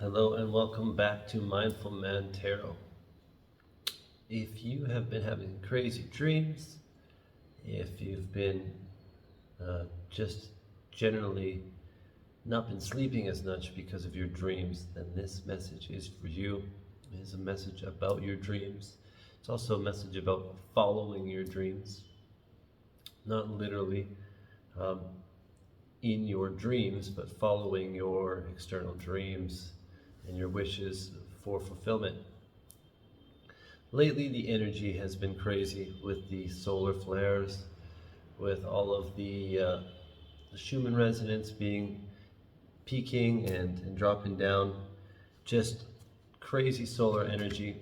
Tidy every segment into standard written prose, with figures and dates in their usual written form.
Hello and welcome back to Mindful Man Tarot. If you have been having crazy dreams, if you've been just generally not been sleeping as much because of your dreams, then this message is for you. It is a message about your dreams. It's also a message about following your dreams, not literally in your dreams, but following your external dreams and your wishes for fulfillment. Lately, the energy has been crazy with the solar flares, with all of the Schumann resonance peaking and dropping down, just crazy solar energy.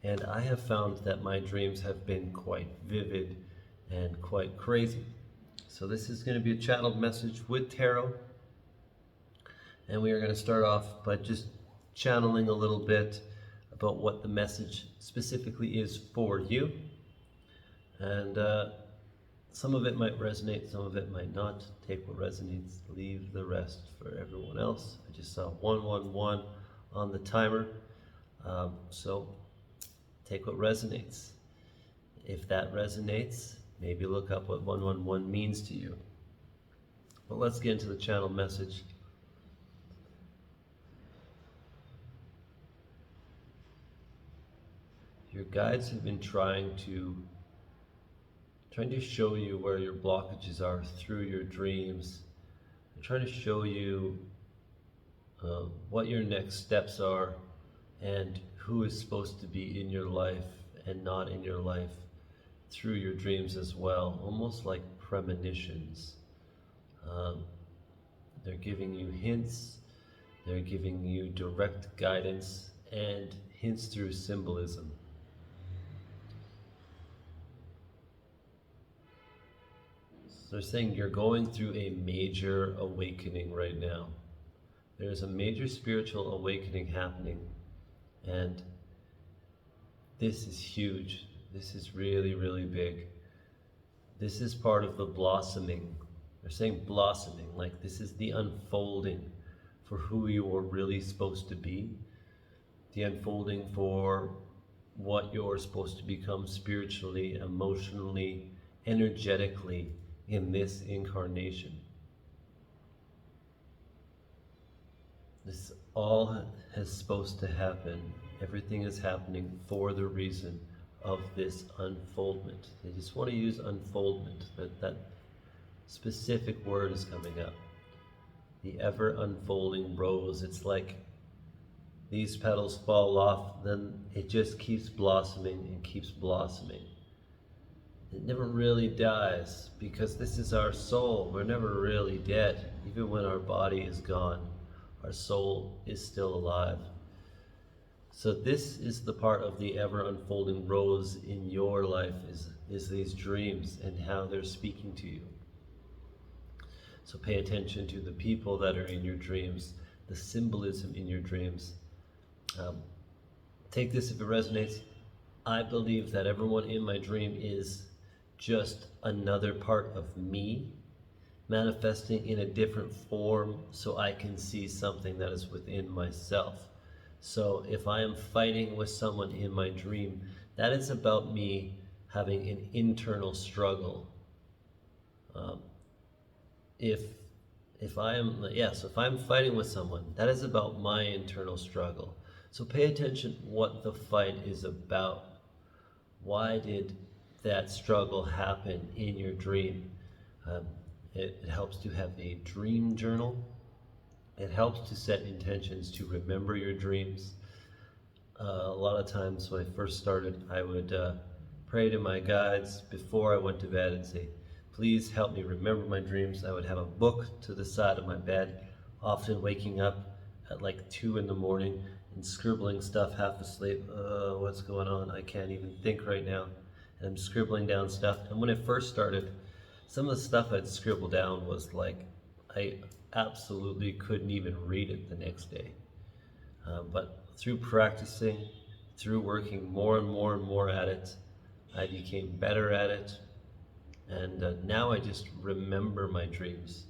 And I have found that my dreams have been quite vivid and quite crazy. So this is going to be a channeled message with tarot. And we are going to start off by just channeling a little bit about what the message specifically is for you. And some of it might resonate, some of it might not. Take what resonates, leave the rest for everyone else. I just saw 111 on the timer. So take what resonates. If that resonates, maybe look up what 111 means to you. But let's get into the channel message. Your guides have been trying to show you where your blockages are through your dreams. They're trying to show you what your next steps are and who is supposed to be in your life and not in your life through your dreams as well, almost like premonitions. They're giving you hints, they're giving you direct guidance and hints through symbolism. They're saying you're going through a major awakening right now. There's a major spiritual awakening happening, and this is huge. This is really, really big. This is part of the blossoming. They're saying blossoming, like this is the unfolding for who you are really supposed to be, the unfolding for what you're supposed to become spiritually, emotionally, energetically, in this incarnation. This all is supposed to happen. Everything is happening for the reason of this unfoldment. They just want to use unfoldment, that specific word is coming up. The ever unfolding rose. It's like these petals fall off, then it just keeps blossoming and keeps blossoming. It never really dies, because this is our soul. We're never really dead. Even when our body is gone, our soul is still alive. So this is the part of the ever unfolding rose in your life, is these dreams and how they're speaking to you. So pay attention to the people that are in your dreams, the symbolism in your dreams. Take this if it resonates. I believe that everyone in my dream is just another part of me manifesting in a different form so I can see something that is within myself. So if I am fighting with someone in my dream, that is about me having an internal struggle. If I'm fighting with someone, that is about my internal struggle. So pay attention what the fight is about. Why did that struggle happen in your dream? It helps to have a dream journal. It helps to set intentions to remember your dreams. A lot of times when I first started, I would pray to my guides before I went to bed and say, please help me remember my dreams. I would have a book to the side of my bed, often waking up at like 2 in the morning and scribbling stuff half asleep. What's going on? I can't even think right now. And I'm scribbling down stuff. And when I first started, some of the stuff I'd scribble down was like, I absolutely couldn't even read it the next day. But through practicing, through working more and more and more at it, I became better at it. And now I just remember my dreams.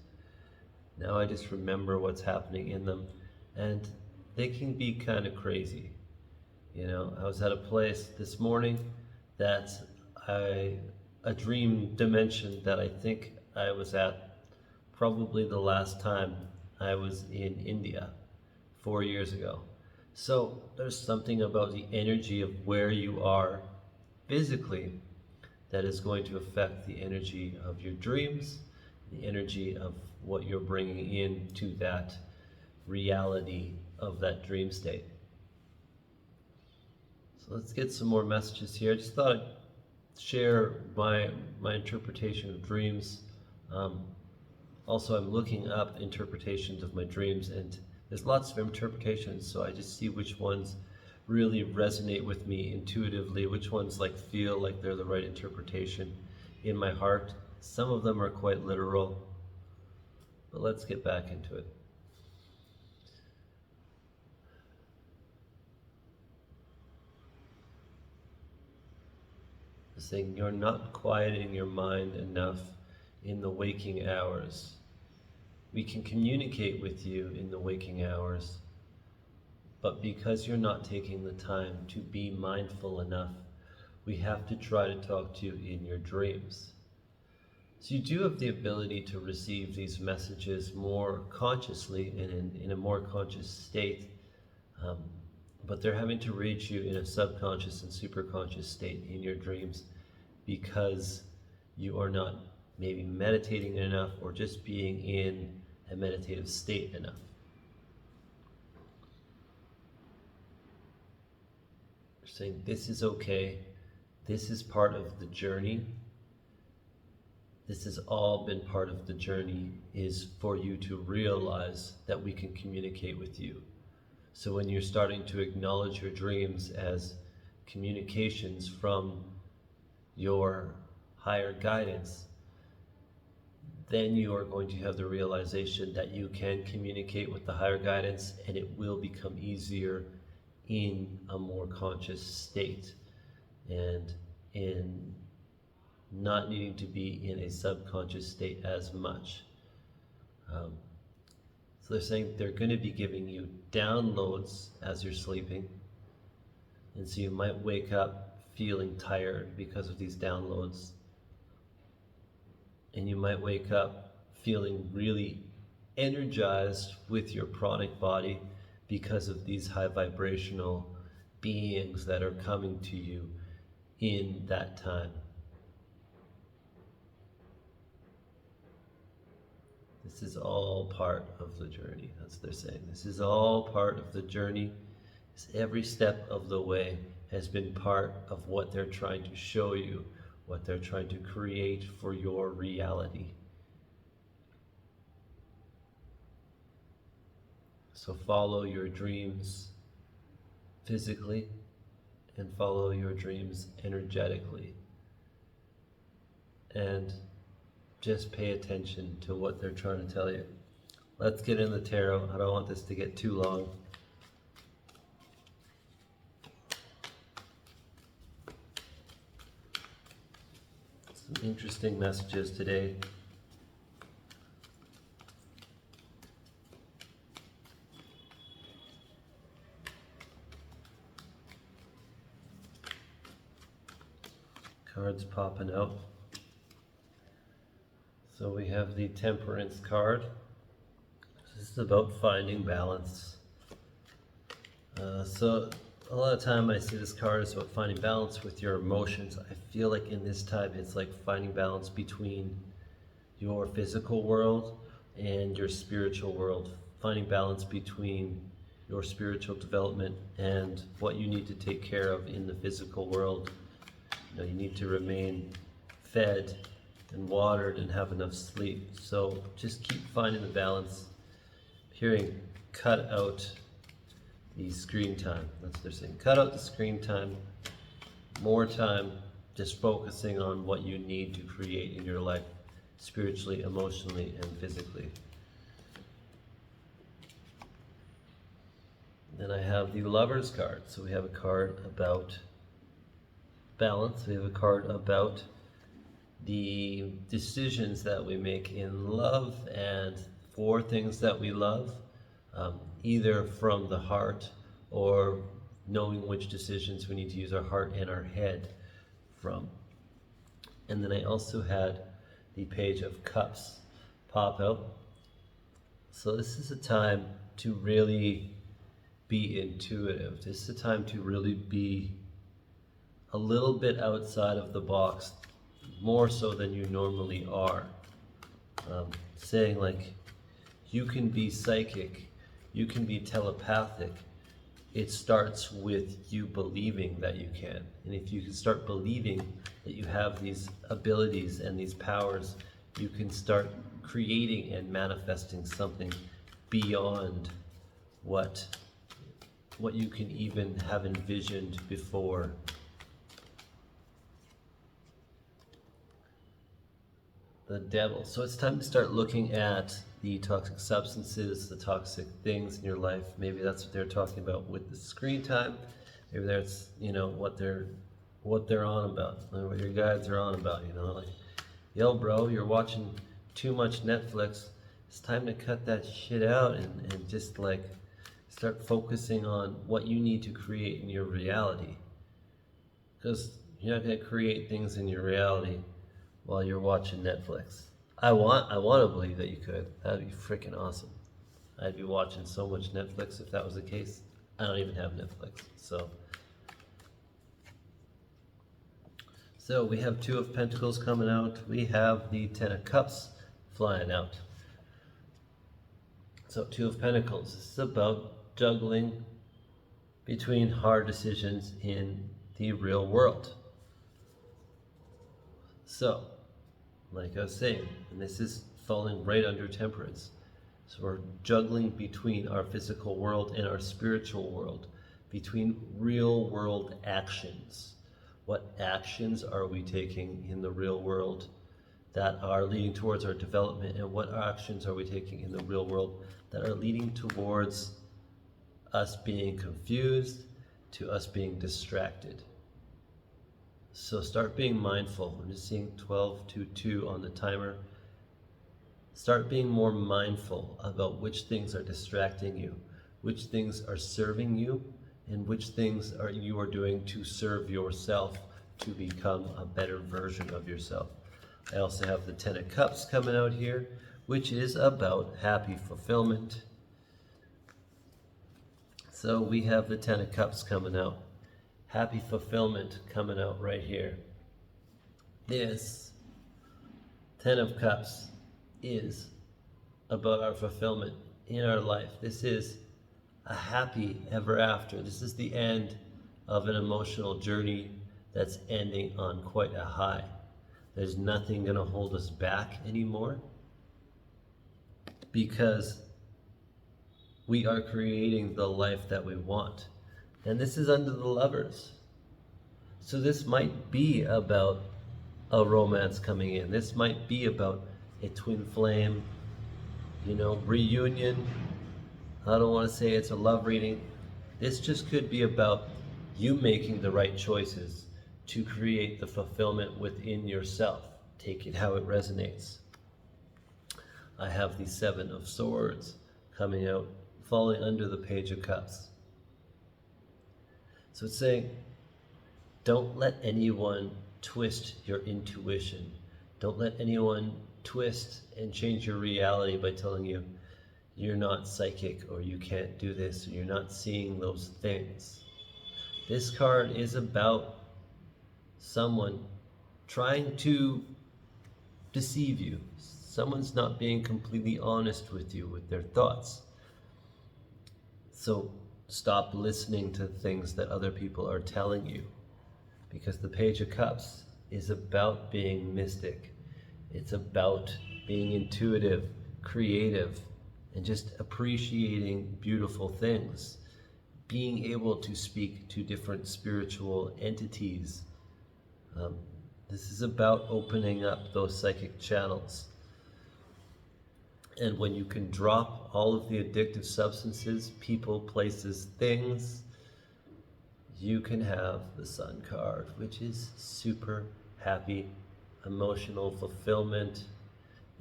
Now I just remember what's happening in them. And they can be kind of crazy. You know, I was at a place this morning that I, a dream dimension that I think I was at probably the last time I was in India 4 years ago. So there's something about the energy of where you are physically that is going to affect the energy of your dreams, the energy of what you're bringing into that reality of that dream state. So let's get some more messages here. I just thought I'd share my interpretation of dreams. Also, I'm looking up interpretations of my dreams, and there's lots of interpretations, so I just see which ones really resonate with me intuitively, which ones like feel like they're the right interpretation in my heart. Some of them are quite literal, but let's get back into it. Saying you're not quieting your mind enough in the waking hours. We can communicate with you in the waking hours, but because you're not taking the time to be mindful enough, we have to try to talk to you in your dreams. So you do have the ability to receive these messages more consciously and in a more conscious state, but they're having to reach you in a subconscious and superconscious state in your dreams because you are not maybe meditating enough or just being in a meditative state enough. They're saying this is okay, this is part of the journey. This has all been part of the journey, is for you to realize that we can communicate with you. So when you're starting to acknowledge your dreams as communications from your higher guidance, then you are going to have the realization that you can communicate with the higher guidance, and it will become easier in a more conscious state and in not needing to be in a subconscious state as much. So they're saying they're going to be giving you downloads as you're sleeping, and so you might wake up feeling tired because of these downloads, and you might wake up feeling really energized with your pranic body because of these high vibrational beings that are coming to you in that time. This is all part of the journey. That's what they're saying. This is all part of the journey. Every step of the way has been part of what they're trying to show you, what they're trying to create for your reality. So follow your dreams physically and follow your dreams energetically. And just pay attention to what they're trying to tell you. Let's get in the tarot. I don't want this to get too long. Some interesting messages today. Cards popping out. So we have the Temperance card. This is about finding balance. So a lot of time I see this card is about finding balance with your emotions. I feel like in this time it's like finding balance between your physical world and your spiritual world. Finding balance between your spiritual development and what you need to take care of in the physical world. You know, you need to remain fed and watered and have enough sleep. So just keep finding the balance. Hearing cut out the screen time. That's what they're saying. Cut out the screen time. More time just focusing on what you need to create in your life, spiritually, emotionally, and physically. Then I have the Lovers card. So we have a card about balance. We have a card about the decisions that we make in love and for things that we love. either from the heart or knowing which decisions we need to use our heart and our head from. And then I also had the Page of Cups pop out. So this is a time to really be intuitive. This is a time to really be a little bit outside of the box, more so than you normally are. Saying like, you can be psychic, you can be telepathic. It starts with you believing that you can. And if you can start believing that you have these abilities and these powers, you can start creating and manifesting something beyond what you can even have envisioned before. The Devil. So it's time to start looking at the toxic substances, the toxic things in your life. Maybe that's what they're talking about with the screen time. Maybe that's, what they're on about, or what your guides are on about, like, yo bro, you're watching too much Netflix. It's time to cut that shit out and just like start focusing on what you need to create in your reality. Because you're not going to create things in your reality while you're watching Netflix. I want to believe that you could. That'd be freaking awesome. I'd be watching so much Netflix if that was the case. I don't even have Netflix, So we have Two of Pentacles coming out. We have the Ten of Cups flying out. So Two of Pentacles, this is about juggling between hard decisions in the real world. So, like I was saying, and this is falling right under Temperance. So we're juggling between our physical world and our spiritual world, between real world actions. What actions are we taking in the real world that are leading towards our development, and what actions are we taking in the real world that are leading towards us being confused, to us being distracted? So start being mindful. I'm just seeing 12:22 on the timer. Start being more mindful about which things are distracting you, which things are serving you, and which things you are doing to serve yourself, to become a better version of yourself. I also have the Ten of Cups coming out here, which is about happy fulfillment. So we have the Ten of Cups coming out. Happy fulfillment coming out right here. This Ten of Cups is about our fulfillment in our life. This is a happy ever after. This is the end of an emotional journey that's ending on quite a high. There's nothing going to hold us back anymore, because we are creating the life that we want. And this is under the Lovers. So this might be about a romance coming in. This might be about a twin flame, reunion. I don't want to say it's a love reading. This just could be about you making the right choices to create the fulfillment within yourself. Take it how it resonates. I have the Seven of Swords coming out, falling under the Page of Cups. So it's saying, don't let anyone twist your intuition. Don't let anyone twist and change your reality by telling you you're not psychic, or you can't do this, or you're not seeing those things. This card is about someone trying to deceive you. Someone's not being completely honest with you with their thoughts. So stop listening to things that other people are telling you, because the Page of Cups is about being mystic. It's about being intuitive, creative, and just appreciating beautiful things. Being able to speak to different spiritual entities. This is about opening up those psychic channels. And when you can drop all of the addictive substances, people, places, things, you can have the Sun card, which is super happy, emotional fulfillment.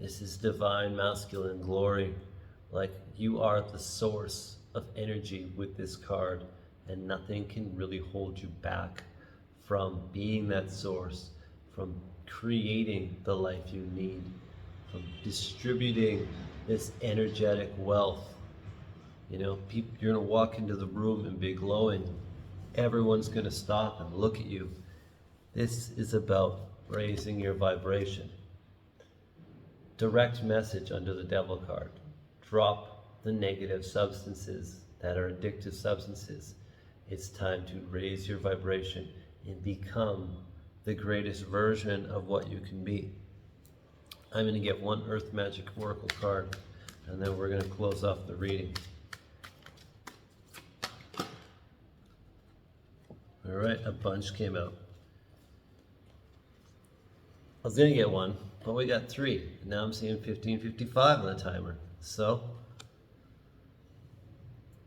This is divine masculine glory. Like, you are the source of energy with this card, and nothing can really hold you back from being that source, from creating the life you need, from distributing this energetic wealth. You know, people, you're gonna walk into the room and be glowing. Everyone's gonna stop and look at you. This is about raising your vibration. Direct message under the Devil card. Drop the negative substances that are addictive substances. It's time to raise your vibration and become the greatest version of what you can be. I'm going to get one Earth Magic Oracle card, and then we're going to close off the reading. All right, a bunch came out. I was going to get one, but we got three. Now I'm seeing 1555 on the timer. So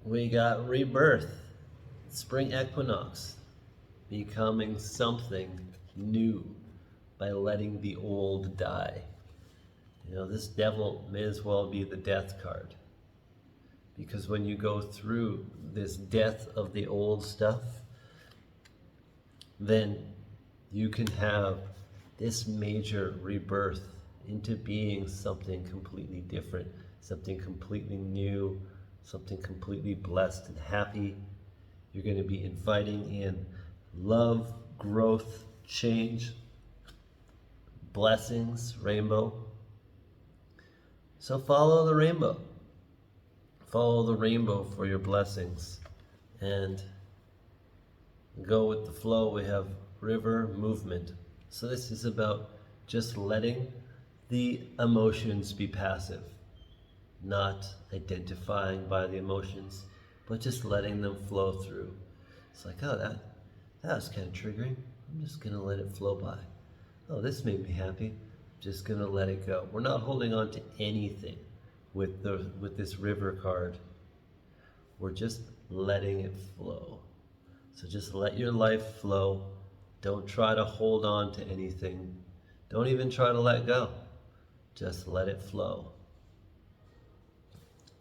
we got rebirth, spring equinox, becoming something new by letting the old die. You know, this devil may as well be the death card, because when you go through this death of the old stuff, then you can have this major rebirth into being something completely different, something completely new, something completely blessed and happy. You're going to be inviting in love, growth, change, blessings, rainbow. So follow the rainbow. Follow the rainbow for your blessings and go with the flow. We have river movement. So this is about just letting the emotions be passive, not identifying by the emotions, but just letting them flow through. It's like, oh, that was kind of triggering. I'm just going to let it flow by. Oh, this made me happy. Just going to let it go. We're not holding on to anything with this river card. We're just letting it flow. So just let your life flow. Don't try to hold on to anything. Don't even try to let go. Just let it flow.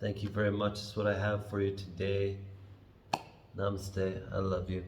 Thank you very much. That's what I have for you today. Namaste. I love you.